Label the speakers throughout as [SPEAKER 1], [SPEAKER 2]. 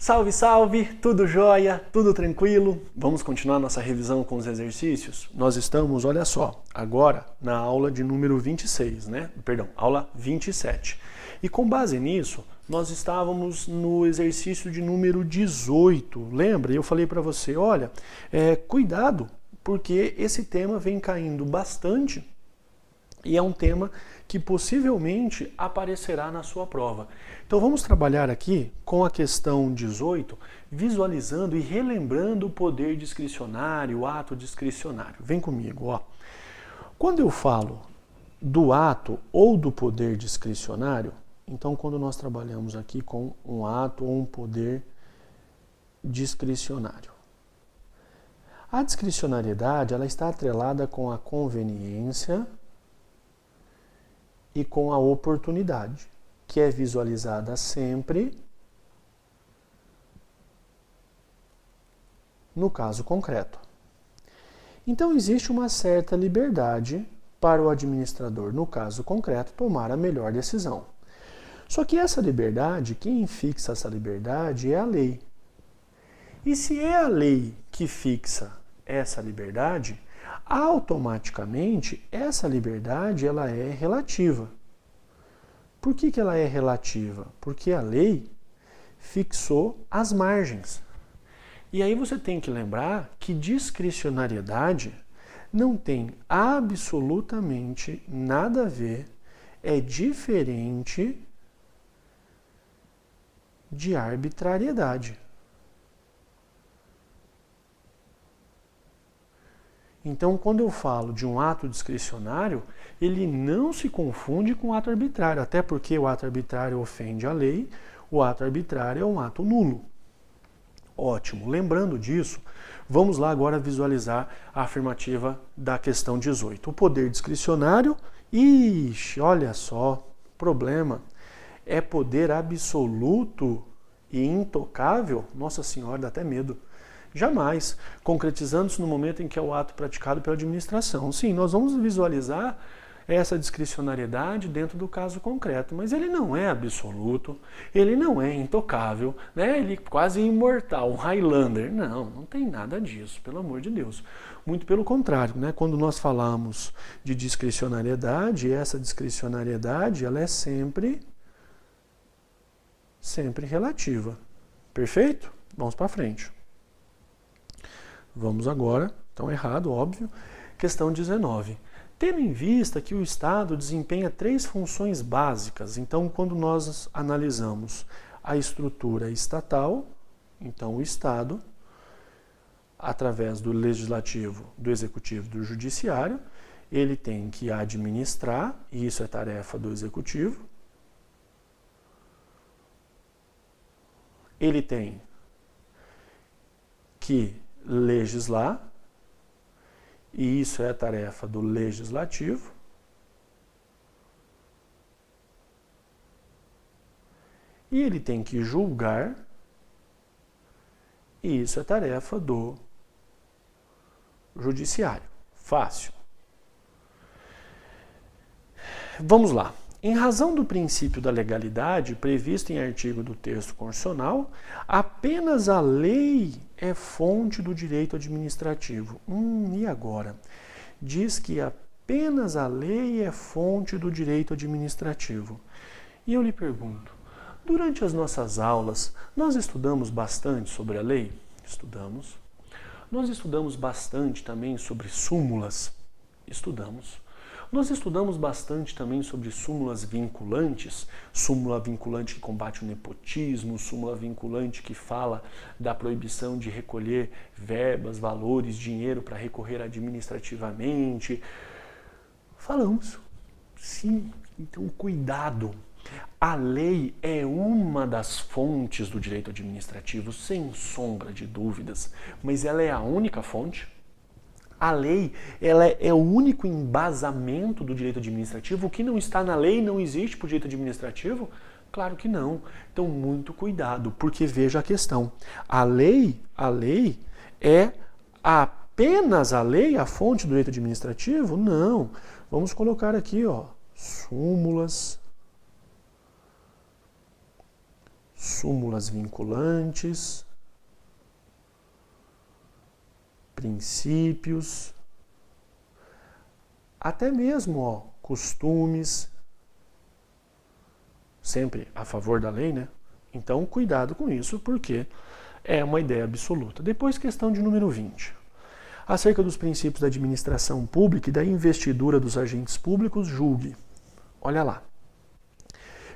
[SPEAKER 1] Salve, salve! Tudo jóia? Tudo tranquilo? Vamos continuar nossa revisão com os exercícios? Nós estamos, olha só, agora na aula de número 26, né? Perdão, aula 27. E com base nisso, nós estávamos no exercício de número 18. Lembra? Eu falei para você, olha, cuidado, porque esse tema vem caindo bastante e é um tema que possivelmente aparecerá na sua prova. Então vamos trabalhar aqui com a questão 18, visualizando e relembrando o poder discricionário, o ato discricionário. Vem comigo, ó. Quando eu falo do ato ou do poder discricionário, então quando nós trabalhamos aqui com um ato ou um poder discricionário. A discricionariedade, ela está atrelada com a conveniência e com a oportunidade, que é visualizada sempre no caso concreto. Então existe uma certa liberdade para o administrador, no caso concreto, tomar a melhor decisão. Só que essa liberdade, quem fixa essa liberdade é a lei. E se é a lei que fixa essa liberdade, automaticamente essa liberdade ela é relativa. Por que ela é relativa? Porque a lei fixou as margens. E aí você tem que lembrar que discricionariedade não tem absolutamente nada a ver, é diferente de arbitrariedade. Então, quando eu falo de um ato discricionário, ele não se confunde com o ato arbitrário, até porque o ato arbitrário ofende a lei, o ato arbitrário é um ato nulo. Ótimo. Lembrando disso, vamos lá agora visualizar a afirmativa da questão 18. O poder discricionário, olha só, problema, é poder absoluto e intocável? Nossa Senhora, dá até medo. Jamais, concretizando-se no momento em que é o ato praticado pela administração. Sim, nós vamos visualizar essa discricionariedade dentro do caso concreto, mas ele não é absoluto, ele não é intocável, né? Ele é quase imortal, um Highlander. Não tem nada disso, pelo amor de Deus. Muito pelo contrário, né? Quando nós falamos de discricionariedade, essa discricionariedade ela é sempre relativa. Perfeito? Vamos para frente. Vamos agora, então errado, óbvio, questão 19. Tendo em vista que o Estado desempenha 3 funções básicas, então quando nós analisamos a estrutura estatal, então o Estado, através do Legislativo, do Executivo e do Judiciário, ele tem que administrar, e isso é tarefa do Executivo, ele tem que legislar, e isso é a tarefa do Legislativo. E ele tem que julgar, e isso é tarefa do Judiciário. Fácil. Vamos lá. Em razão do princípio da legalidade previsto em artigo do texto constitucional, apenas a lei é fonte do direito administrativo. E agora? Diz que apenas a lei é fonte do direito administrativo. E eu lhe pergunto, durante as nossas aulas, nós estudamos bastante sobre a lei? Estudamos. Nós estudamos bastante também sobre súmulas? Estudamos. Nós estudamos bastante também sobre súmulas vinculantes, súmula vinculante que combate o nepotismo, súmula vinculante que fala da proibição de recolher verbas, valores, dinheiro para recorrer administrativamente. Falamos. Sim, então cuidado. A lei é uma das fontes do direito administrativo, sem sombra de dúvidas, mas ela é a única fonte? A lei ela é o único embasamento do direito administrativo? O que não está na lei não existe para o direito administrativo? Claro que não. Então, muito cuidado, porque veja a questão. A lei é apenas a lei a fonte do direito administrativo? Não. Vamos colocar aqui, ó, súmulas súmulas vinculantes, princípios, até mesmo costumes, sempre a favor da lei, né? Então, cuidado com isso, porque é uma ideia absoluta. Depois, questão de número 20. Acerca dos princípios da administração pública e da investidura dos agentes públicos, julgue. Olha lá.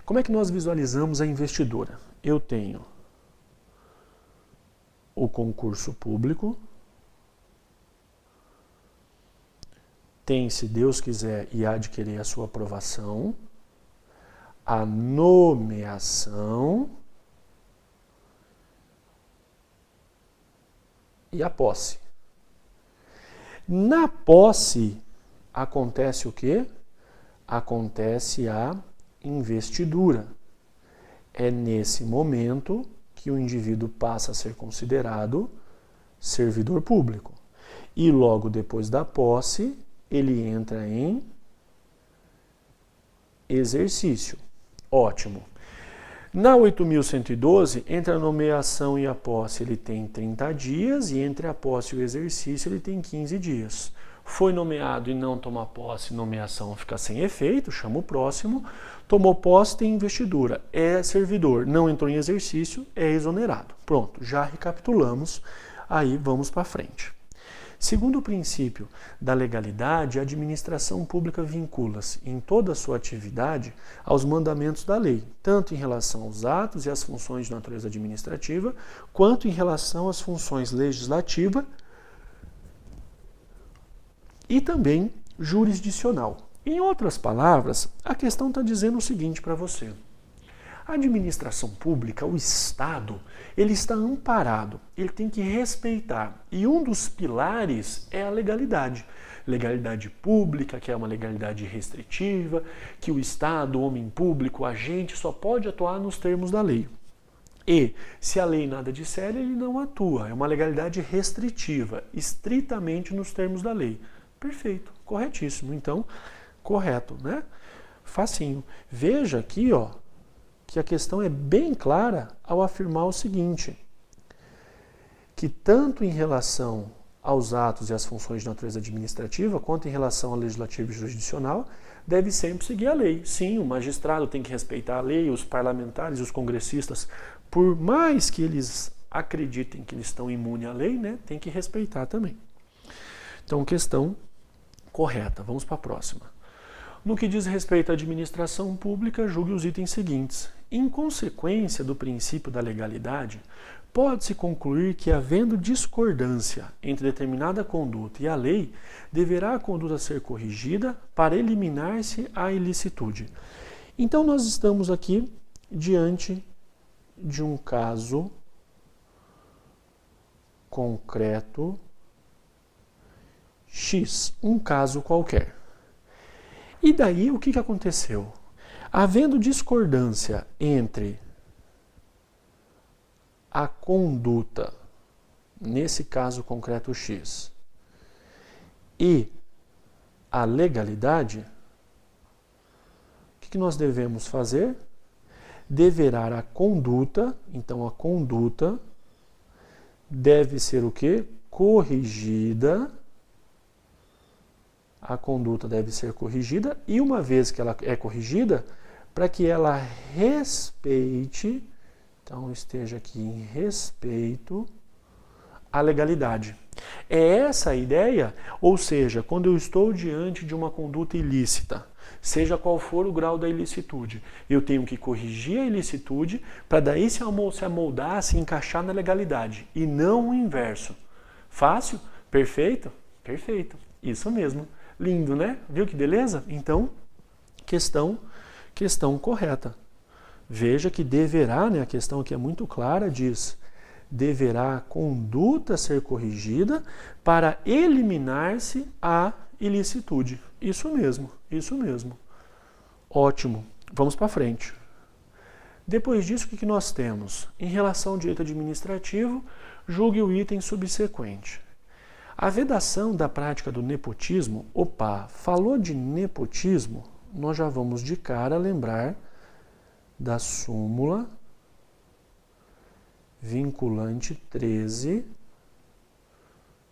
[SPEAKER 1] Como é que nós visualizamos a investidura? Eu tenho o concurso público, tem, se Deus quiser e há de querer, a sua aprovação, a nomeação e a posse. Na posse acontece o quê? Acontece a investidura. É nesse momento que o indivíduo passa a ser considerado servidor público. E logo depois da posse, ele entra em exercício. Ótimo. Na 8.112, entre a nomeação e a posse, ele tem 30 dias, e entre a posse e o exercício, ele tem 15 dias. Foi nomeado e não toma posse, nomeação fica sem efeito, chama o próximo. Tomou posse, tem investidura, é servidor, não entrou em exercício, é exonerado. Pronto, já recapitulamos, aí vamos para frente. Segundo o princípio da legalidade, a administração pública vincula-se em toda a sua atividade aos mandamentos da lei, tanto em relação aos atos e às funções de natureza administrativa, quanto em relação às funções legislativa e também jurisdicional. Em outras palavras, a questão está dizendo o seguinte para você. A administração pública, o Estado, ele está amparado, ele tem que respeitar. E um dos pilares é a legalidade. Legalidade pública, que é uma legalidade restritiva, que o Estado, o homem público, o agente, só pode atuar nos termos da lei. E, se a lei nada disser, ele não atua. É uma legalidade restritiva, estritamente nos termos da lei. Perfeito, corretíssimo. Então, correto, né? Facinho. Veja aqui, que a questão é bem clara ao afirmar o seguinte, que tanto em relação aos atos e às funções de natureza administrativa, quanto em relação ao legislativo e jurisdicional, deve sempre seguir a lei. Sim, o magistrado tem que respeitar a lei, os parlamentares, os congressistas, por mais que eles acreditem que eles estão imunes à lei, né, tem que respeitar também. Então, questão correta. Vamos para a próxima. No que diz respeito à administração pública, julgue os itens seguintes. Em consequência do princípio da legalidade, pode-se concluir que, havendo discordância entre determinada conduta e a lei, deverá a conduta ser corrigida para eliminar-se a ilicitude. Então, nós estamos aqui diante de um caso concreto X, um caso qualquer. E daí, o que aconteceu? Havendo discordância entre a conduta, nesse caso concreto X, e a legalidade, o que nós devemos fazer? Deverá a conduta, então a conduta deve ser o quê? Corrigida. A conduta deve ser corrigida, e uma vez que ela é corrigida, para que ela respeite, então esteja aqui em respeito à legalidade. É essa a ideia, ou seja, quando eu estou diante de uma conduta ilícita, seja qual for o grau da ilicitude, eu tenho que corrigir a ilicitude para daí se amoldar, se encaixar na legalidade, e não o inverso. Fácil? Perfeito? Perfeito. Isso mesmo. Lindo, né? Viu que beleza? Então, questão correta. Veja que deverá, né? A questão aqui é muito clara, diz, deverá a conduta ser corrigida para eliminar-se a ilicitude. Isso mesmo, isso mesmo. Ótimo. Vamos para frente. Depois disso, o que nós temos? Em relação ao direito administrativo, julgue o item subsequente. A vedação da prática do nepotismo, falou de nepotismo, nós já vamos de cara lembrar da súmula vinculante 13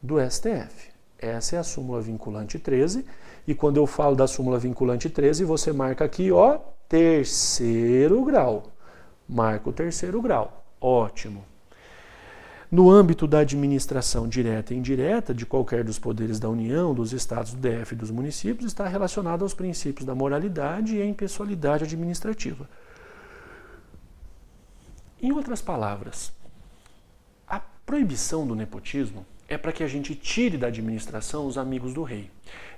[SPEAKER 1] do STF. Essa é a súmula vinculante 13. E quando eu falo da súmula vinculante 13, você marca aqui, ó, terceiro grau. Marca o terceiro grau. Ótimo. No âmbito da administração direta e indireta de qualquer dos poderes da União, dos estados, do DF e dos municípios, está relacionado aos princípios da moralidade e a impessoalidade administrativa. Em outras palavras, a proibição do nepotismo é para que a gente tire da administração os amigos do rei.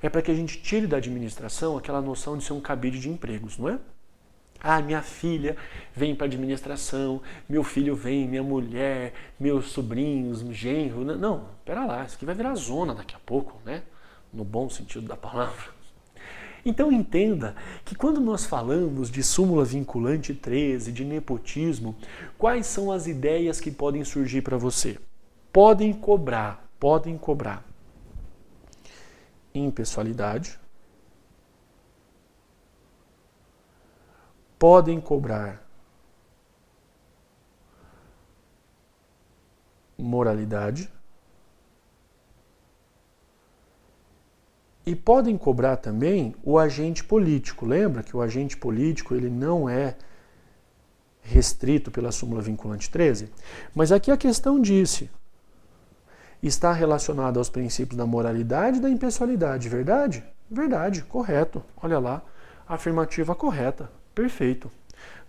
[SPEAKER 1] É para que a gente tire da administração aquela noção de ser um cabide de empregos, não é? Ah, minha filha vem para a administração, meu filho vem, minha mulher, meus sobrinhos, genro. Não, pera lá, isso aqui vai virar zona daqui a pouco, né? No bom sentido da palavra. Então entenda que quando nós falamos de súmula vinculante 13, de nepotismo, quais são as ideias que podem surgir para você? Podem cobrar. Impessoalidade. Podem cobrar moralidade e podem cobrar também o agente político. Lembra que o agente político ele não é restrito pela súmula vinculante 13? Mas aqui a questão disse, está relacionado aos princípios da moralidade e da impessoalidade, verdade? Verdade, correto. Olha lá, afirmativa correta. Perfeito.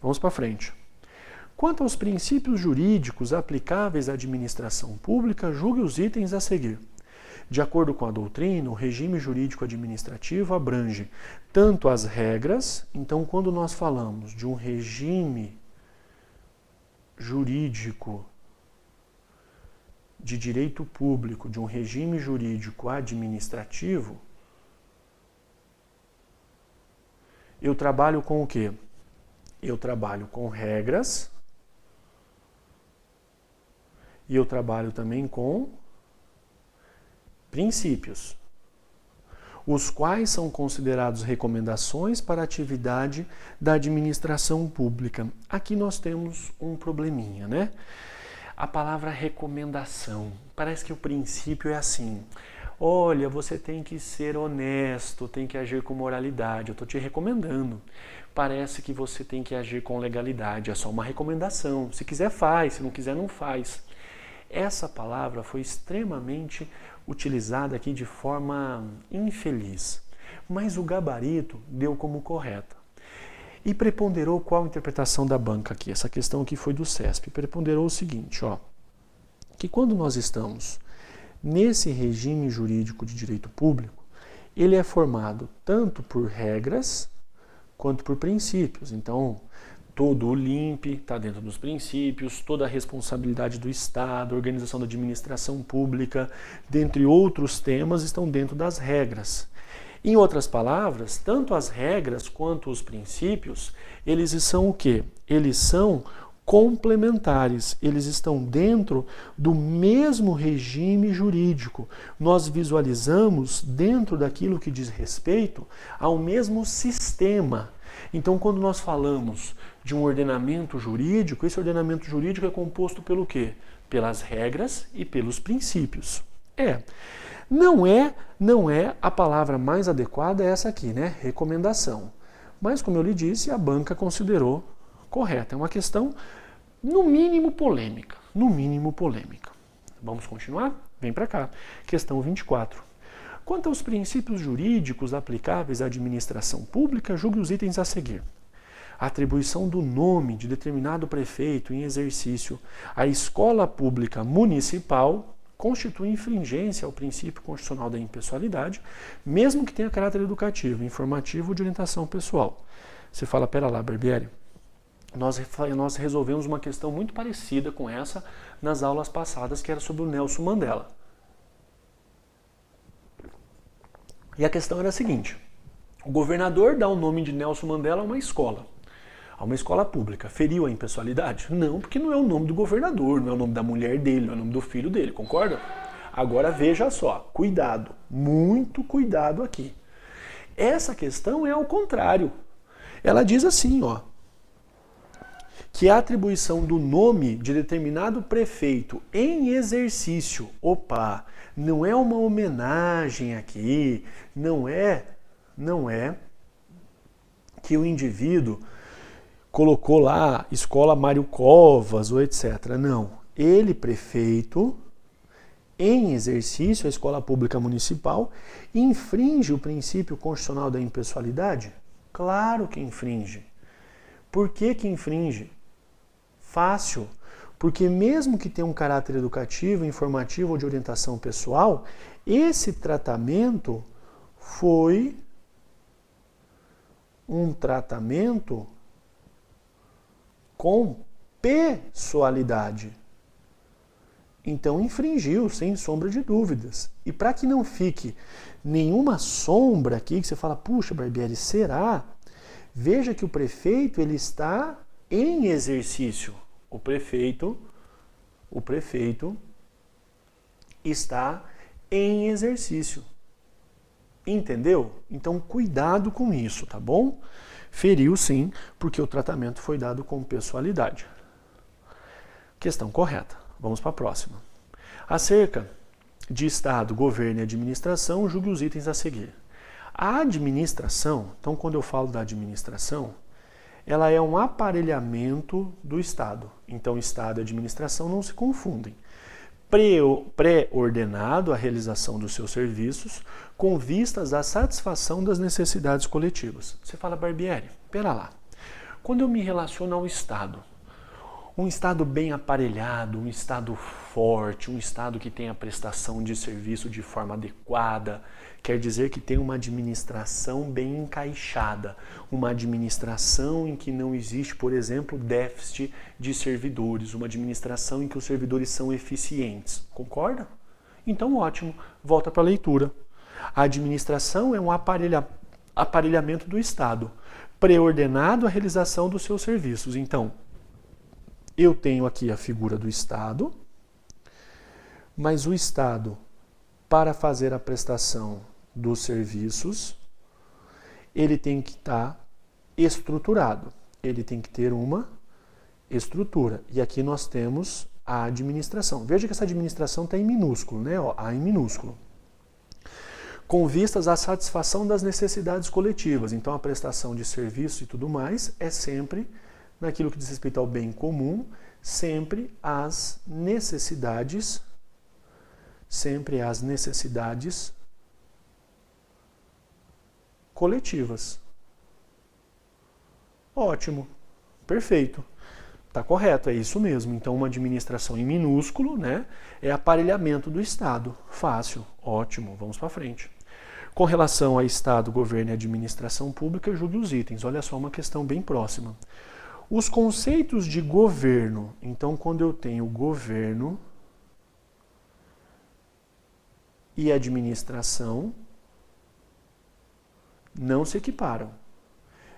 [SPEAKER 1] Vamos para frente. Quanto aos princípios jurídicos aplicáveis à administração pública, julgue os itens a seguir. De acordo com a doutrina, o regime jurídico administrativo abrange tanto as regras, então quando nós falamos de um regime jurídico de direito público, de um regime jurídico administrativo, eu trabalho com o quê? Eu trabalho com regras e eu trabalho também com princípios, os quais são considerados recomendações para a atividade da administração pública. Aqui nós temos um probleminha, né? A palavra recomendação, parece que o princípio é assim: olha, você tem que ser honesto, tem que agir com moralidade, eu estou te recomendando. Parece que você tem que agir com legalidade, é só uma recomendação. Se quiser faz, se não quiser não faz. Essa palavra foi extremamente utilizada aqui de forma infeliz, mas o gabarito deu como correta. E preponderou qual a interpretação da banca aqui? Essa questão aqui foi do CESP. Preponderou o seguinte, ó, que quando nós estamos nesse regime jurídico de direito público, ele é formado tanto por regras quanto por princípios. Então, todo o LIMP está dentro dos princípios, toda a responsabilidade do Estado, a organização da administração pública, dentre outros temas, estão dentro das regras. Em outras palavras, tanto as regras quanto os princípios, eles são o quê? Eles são complementares, eles estão dentro do mesmo regime jurídico. Nós visualizamos dentro daquilo que diz respeito ao mesmo sistema. Então, quando nós falamos de um ordenamento jurídico, esse ordenamento jurídico é composto pelo quê? Pelas regras e pelos princípios. Não é a palavra mais adequada essa aqui, né? Recomendação. Mas, como eu lhe disse, a banca considerou correta. É uma questão, no mínimo, polêmica. Vamos continuar? Vem para cá. Questão 24. Quanto aos princípios jurídicos aplicáveis à administração pública, julgue os itens a seguir. A atribuição do nome de determinado prefeito em exercício à escola pública municipal constitui infringência ao princípio constitucional da impessoalidade, mesmo que tenha caráter educativo, informativo ou de orientação pessoal. Você fala, pera lá, Barbieri, nós resolvemos uma questão muito parecida com essa nas aulas passadas, que era sobre o Nelson Mandela. E a questão era a seguinte: o governador dá o nome de Nelson Mandela a uma escola pública. Feriu a impessoalidade? Não, porque não é o nome do governador, não é o nome da mulher dele, não é o nome do filho dele, concorda? Agora veja só, cuidado, muito cuidado aqui. Essa questão é ao contrário. Ela diz assim, ó, que a atribuição do nome de determinado prefeito em exercício, opa, não é uma homenagem aqui, não é que o indivíduo colocou lá Escola Mário Covas ou etc. Não, ele, prefeito, em exercício, a escola pública municipal, infringe o princípio constitucional da impessoalidade? Claro que infringe. Por que que infringe? Fácil. Porque mesmo que tenha um caráter educativo, informativo ou de orientação pessoal, esse tratamento foi um tratamento com pessoalidade. Então infringiu, sem sombra de dúvidas. E para que não fique nenhuma sombra aqui, que você fala, puxa, Barbieri, será? Veja que o prefeito ele está em exercício. O prefeito está em exercício. Entendeu? Então cuidado com isso, tá bom? Feriu sim, porque o tratamento foi dado com pessoalidade. Questão correta. Vamos para a próxima. Acerca de Estado, governo e administração, julgue os itens a seguir. A administração, então quando eu falo da administração, ela é um aparelhamento do Estado. Então Estado e administração não se confundem. Pré-ordenado a realização dos seus serviços com vistas à satisfação das necessidades coletivas. Você fala, Barbieri, pera lá. Quando eu me relaciono ao Estado, um Estado bem aparelhado, um Estado forte, um Estado que tem a prestação de serviço de forma adequada, quer dizer que tem uma administração bem encaixada, uma administração em que não existe, por exemplo, déficit de servidores, uma administração em que os servidores são eficientes. Concorda? Então, ótimo. Volta para a leitura. A administração é um aparelhamento do Estado, pré-ordenado à realização dos seus serviços. Então, eu tenho aqui a figura do Estado, mas o Estado, para fazer a prestação dos serviços, ele tem que estar estruturado, ele tem que ter uma estrutura. E aqui nós temos a administração. Veja que essa administração está em minúsculo, né? Ó, A em minúsculo. Com vistas à satisfação das necessidades coletivas. Então a prestação de serviço e tudo mais é sempre naquilo que diz respeito ao bem comum, sempre as necessidades coletivas. Ótimo, perfeito. Está correto, é isso mesmo. Então uma administração em minúsculo, né, é aparelhamento do Estado. Fácil, ótimo, vamos para frente. Com relação a Estado, governo e administração pública, julgue os itens. Olha só uma questão bem próxima. Os conceitos de governo, então quando eu tenho governo e administração, não se equiparam.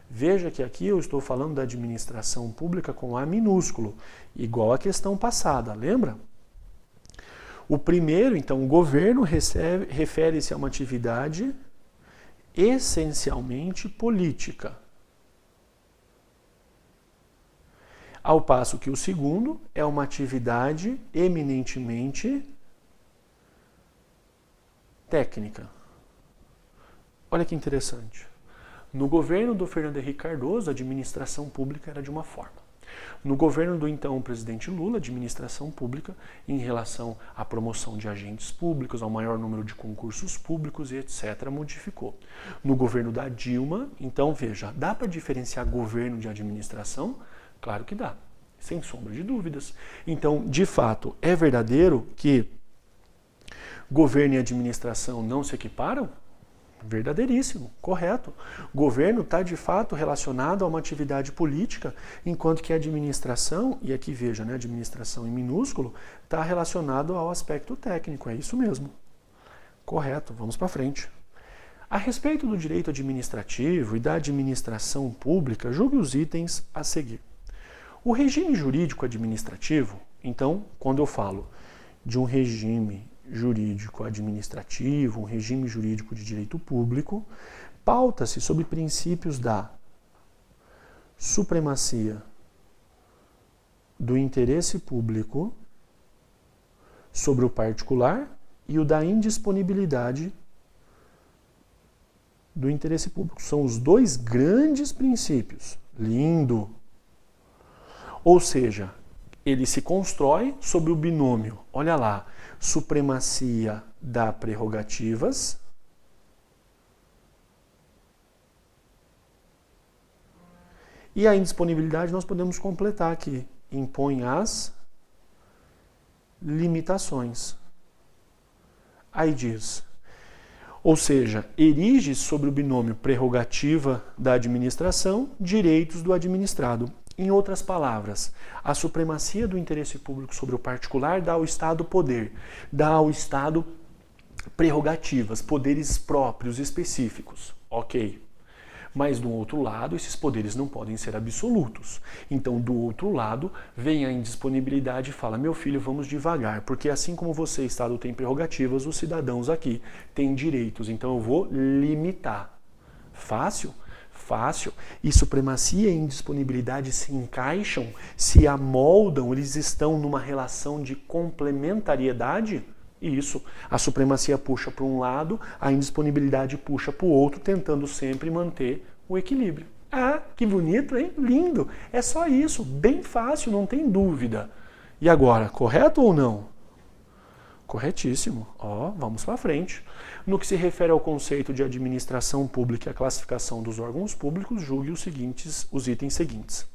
[SPEAKER 1] Veja que aqui eu estou falando da administração pública com A minúsculo, igual à questão passada, lembra? O primeiro, então, o governo refere-se a uma atividade essencialmente política. Ao passo que o segundo é uma atividade eminentemente técnica. Olha que interessante. No governo do Fernando Henrique Cardoso, a administração pública era de uma forma. No governo do então presidente Lula, a administração pública em relação à promoção de agentes públicos, ao maior número de concursos públicos e etc., modificou. No governo da Dilma, então veja, dá para diferenciar governo de administração? Claro que dá, sem sombra de dúvidas. Então, de fato, é verdadeiro que governo e administração não se equiparam? Verdadeiríssimo, correto. Governo está de fato relacionado a uma atividade política, enquanto que a administração, e aqui veja, né, administração em minúsculo, está relacionado ao aspecto técnico, é isso mesmo. Correto, vamos para frente. A respeito do direito administrativo e da administração pública, julgue os itens a seguir. O regime jurídico administrativo, então, quando eu falo de um regime jurídico administrativo, um regime jurídico de direito público, pauta-se sobre princípios da supremacia do interesse público sobre o particular e o da indisponibilidade do interesse público. São os dois grandes princípios. Lindo! Ou seja, ele se constrói sobre o binômio, olha lá, supremacia das prerrogativas e a indisponibilidade nós podemos completar aqui, impõe as limitações. Aí diz, ou seja, erige sobre o binômio prerrogativa da administração, direitos do administrado. Em outras palavras, a supremacia do interesse público sobre o particular dá ao Estado poder, dá ao Estado prerrogativas, poderes próprios, específicos. Ok. Mas, do outro lado, esses poderes não podem ser absolutos. Então, do outro lado, vem a indisponibilidade e fala, meu filho, vamos devagar, porque assim como você, Estado, tem prerrogativas, os cidadãos aqui têm direitos, então eu vou limitar. Fácil? Fácil. E supremacia e indisponibilidade se encaixam, se amoldam, eles estão numa relação de complementariedade? Isso. A supremacia puxa para um lado, a indisponibilidade puxa para o outro, tentando sempre manter o equilíbrio. Ah, que bonito, hein? Lindo. É só isso. Bem fácil, não tem dúvida. E agora, correto ou não? Corretíssimo. Ó, vamos para frente. No que se refere ao conceito de administração pública e a classificação dos órgãos públicos, julgue os itens seguintes.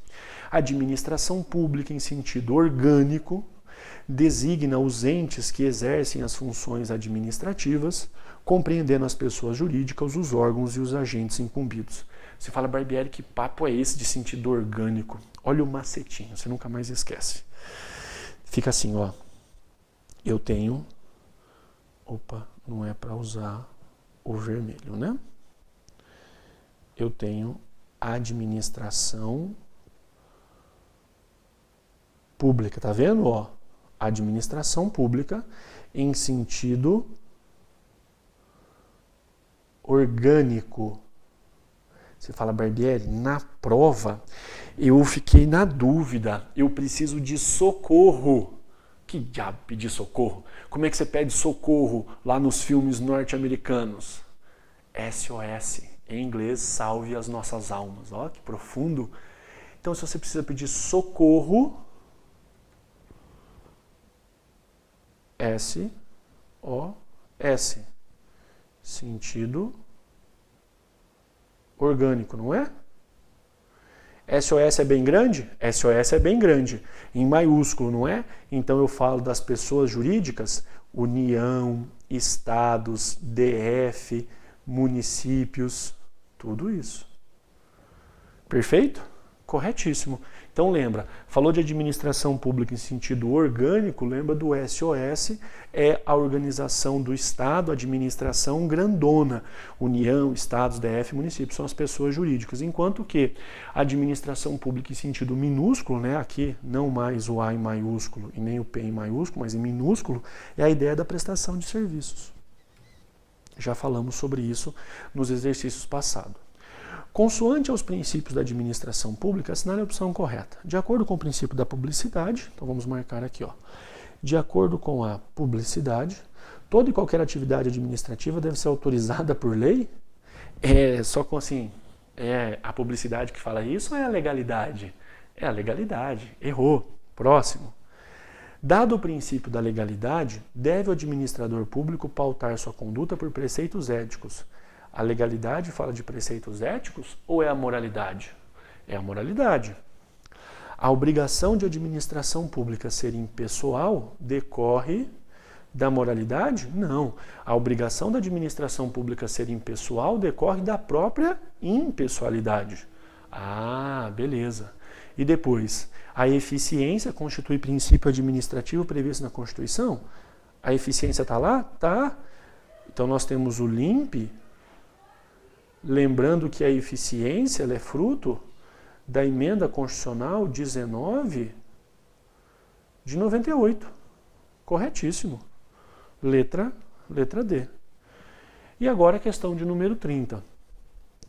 [SPEAKER 1] Administração pública em sentido orgânico designa os entes que exercem as funções administrativas, compreendendo as pessoas jurídicas, os órgãos e os agentes incumbidos. Você fala, Barbieri, que papo é esse de sentido orgânico? Olha o macetinho, você nunca mais esquece. Fica assim, ó. Eu tenho... Opa, não é para usar o vermelho, né? Eu tenho administração pública, tá vendo, ó? Administração pública em sentido orgânico. Você fala, Barbieri, na prova eu fiquei na dúvida, eu preciso de socorro. Que diabo pedir socorro? Como é que você pede socorro lá nos filmes norte-americanos? SOS, em inglês, salve as nossas almas. Ó, que profundo. Então, se você precisa pedir socorro, SOS, sentido orgânico, não é? SOS é bem grande? SOS é bem grande, em maiúsculo, não é? Então eu falo das pessoas jurídicas, União, Estados, DF, municípios, tudo isso. Perfeito? Corretíssimo. Então lembra, falou de administração pública em sentido orgânico, lembra do SOS, é a organização do Estado, administração grandona, União, Estados, DF, municípios, são as pessoas jurídicas, enquanto que a administração pública em sentido minúsculo, né, aqui não mais o A em maiúsculo e nem o P em maiúsculo, mas em minúsculo, é a ideia da prestação de serviços. Já falamos sobre isso nos exercícios passados. Consoante aos princípios da administração pública, assinale a opção correta. De acordo com o princípio da publicidade, então vamos marcar aqui, ó. De acordo com a publicidade, toda e qualquer atividade administrativa deve ser autorizada por lei? Só com assim, é a publicidade que fala isso ou é a legalidade? É a legalidade. Errou. Próximo. Dado o princípio da legalidade, deve o administrador público pautar sua conduta por preceitos éticos. A legalidade fala de preceitos éticos ou é a moralidade? É a moralidade. A obrigação de administração pública ser impessoal decorre da moralidade? Não. A obrigação da administração pública ser impessoal decorre da própria impessoalidade. Ah, beleza. E depois, a eficiência constitui princípio administrativo previsto na Constituição? A eficiência está lá? Tá. Então nós temos o LIMP. Lembrando que a eficiência ela é fruto da emenda constitucional 19 de 98. Corretíssimo. Letra D. E agora a questão de número 30.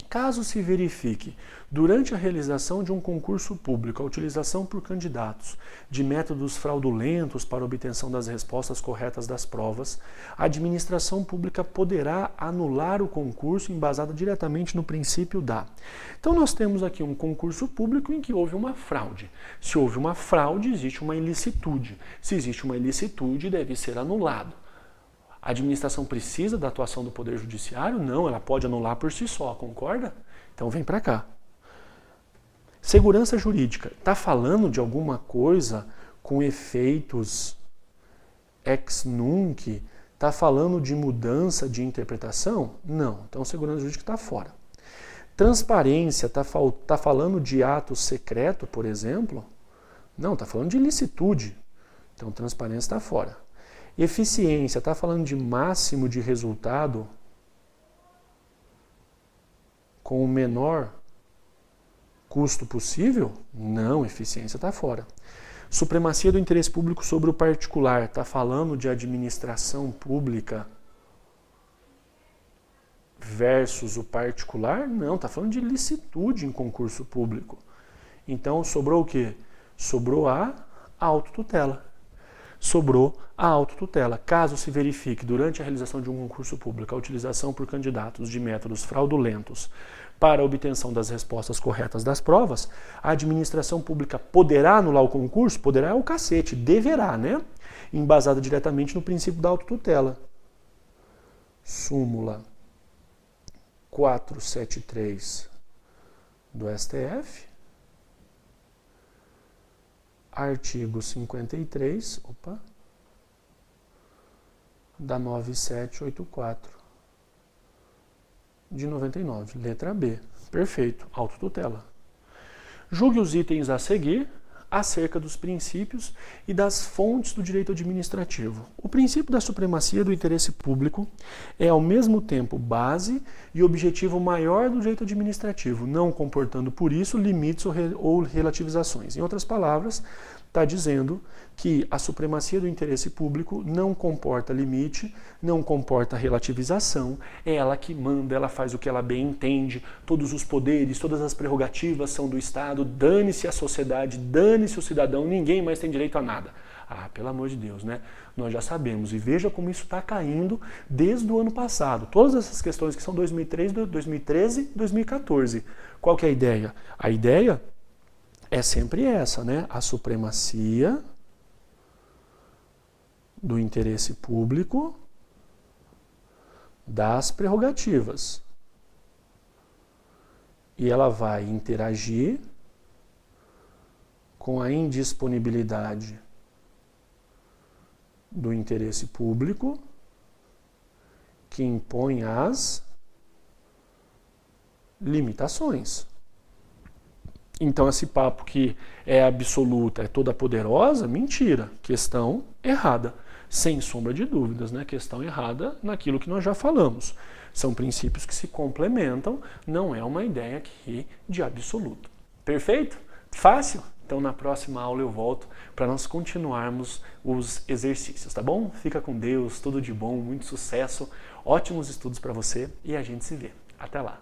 [SPEAKER 1] Caso se verifique, durante a realização de um concurso público, a utilização por candidatos de métodos fraudulentos para obtenção das respostas corretas das provas, a administração pública poderá anular o concurso embasado diretamente no princípio da. Então nós temos aqui um concurso público em que houve uma fraude. Se houve uma fraude, existe uma ilicitude. Se existe uma ilicitude, deve ser anulado. A administração precisa da atuação do Poder Judiciário? Não, ela pode anular por si só, concorda? Então vem para cá. Segurança jurídica. Está falando de alguma coisa com efeitos ex nunc? Está falando de mudança de interpretação? Não. Então segurança jurídica está fora. Transparência. Está falando de ato secreto, por exemplo? Não, está falando de ilicitude. Então transparência está fora. Eficiência, está falando de máximo de resultado com o menor custo possível? Não, eficiência está fora. Supremacia do interesse público sobre o particular, está falando de administração pública versus o particular? Não, está falando de licitude em concurso público. Então sobrou o quê? Sobrou a autotutela. Sobrou a autotutela. Caso se verifique durante a realização de um concurso público a utilização por candidatos de métodos fraudulentos para a obtenção das respostas corretas das provas, a administração pública poderá anular o concurso? Poderá é o cacete, deverá, né? Embasada diretamente no princípio da autotutela. Súmula 473 do STF. Artigo 53, da 9784 de 99, letra B. Perfeito, autotutela. Julgue os itens a seguir acerca dos princípios e das fontes do direito administrativo. O princípio da supremacia do interesse público é ao mesmo tempo base e objetivo maior do direito administrativo, não comportando por isso limites ou relativizações. Em outras palavras, está dizendo que a supremacia do interesse público não comporta limite, não comporta relativização, é ela que manda, ela faz o que ela bem entende, todos os poderes, todas as prerrogativas são do Estado, dane-se a sociedade, dane-se o cidadão, ninguém mais tem direito a nada. Ah, pelo amor de Deus, né? Nós já sabemos, e veja como isso está caindo desde o ano passado. Todas essas questões que são 2013, 2014. Qual que é a ideia? A ideia é sempre essa, né? A supremacia do interesse público das prerrogativas. E ela vai interagir com a indisponibilidade do interesse público que impõe as limitações. Então esse papo que é absoluta, é toda poderosa, mentira. Questão errada. Sem sombra de dúvidas, né? Questão errada naquilo que nós já falamos. São princípios que se complementam, não é uma ideia aqui de absoluto. Perfeito? Fácil? Então na próxima aula eu volto para nós continuarmos os exercícios, tá bom? Fica com Deus, tudo de bom, muito sucesso, ótimos estudos para você e a gente se vê. Até lá!